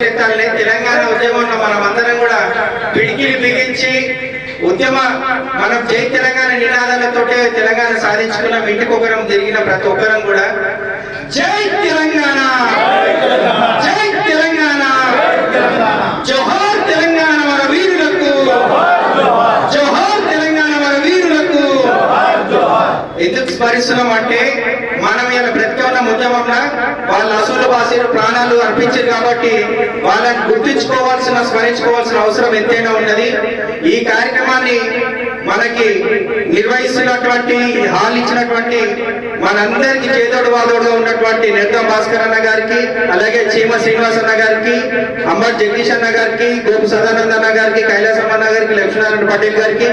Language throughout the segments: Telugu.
తెలంగాణ ఉద్యమంలో మనం అందరం కూడా పిడికిలి బిగించి మనం జై తెలంగాణ నినాదాలతోటే తెలంగాణ సాధించుకున్నాం. ఇంటికొకరం తిరిగిన ప్రతి ఒక్కరం కూడా జై తెలంగాణ, జై తెలంగాణ, జోహార్ తెలంగాణ మన వీరులకు, జోహార్ తెలంగాణ మన వీరులకు. ఎందుకు స్మరిస్తున్నాం అంటే మనం ఇలా బ్రతికే ఉన్న ఉద్యమంలో వాళ్ళ అసలు బాసీలు ప్రాణాలు అర్పించారు కాబట్టి వాళ్ళని గుర్తించుకోవాల్సిన, స్మరించుకోవాల్సిన అవసరం ఎంతైనా ఉన్నది. ఈ కార్యక్రమాన్ని మనకి నిర్వహిస్తున్నటువంటి హాల్ ఇచ్చినటువంటి మనందరికి చేదోడు వాదోడుగా ఉన్నటువంటి నిర్గం భాస్కర్ అన్న గారికి, అలాగే చీమ శ్రీనివాస్ అన్న గారికి, అంబర్ జగదీష్ అన్న గారికి, గోపు సదానంద అన్న గారికి, కైలాసం అన్న గారికి, లక్ష్మీనారాయణ పటేల్ గారికి,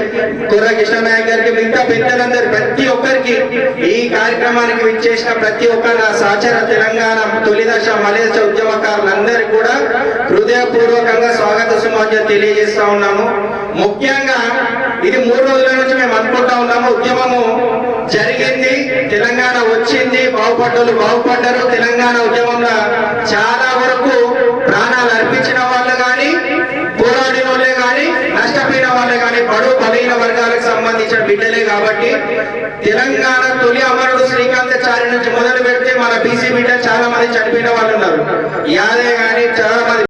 కుర్ర కిషన్ నాయక్ గారికి, మిగతా పెద్దలందరూ ప్రతి ఒక్కరికి, ఈ కార్యక్రమానికి విచ్చేసిన ప్రతి ఒక్క నా సహచర తెలంగాణ తొలిదశ మలిదశ ఉద్యమకారులందరికీ కూడా హృదయపూర్వకంగా స్వాగత సుమాంజలి తెలియజేస్తా ఉన్నాము. ముఖ్యంగా ఇది 3 రోజుల నుంచి మేము అనుకుంటా ఉన్నాము. ఉద్యమము జరిగింది, తెలంగాణ వచ్చింది, బాగుపడ్డోళ్ళు బాగుపడ్డారు. తెలంగాణ ఉద్యమంలో చాలా వరకు ప్రాణాలు అర్పించిన వాళ్ళు కానీ, పోరాడిన వాళ్ళే కానీ, నష్టపోయిన వాళ్ళే కానీ బడుగు బలహీన వర్గాలకు సంబంధించిన బిడ్డలే. కాబట్టి తెలంగాణ తొలి అమరుడు శ్రీకాంతాచారి నుంచి మొదలు పెడితే మన బీసీ బిడ్డ చాలా మంది చనిపోయిన వాళ్ళు ఉన్నారు. యాదే కానీ చాలా మంది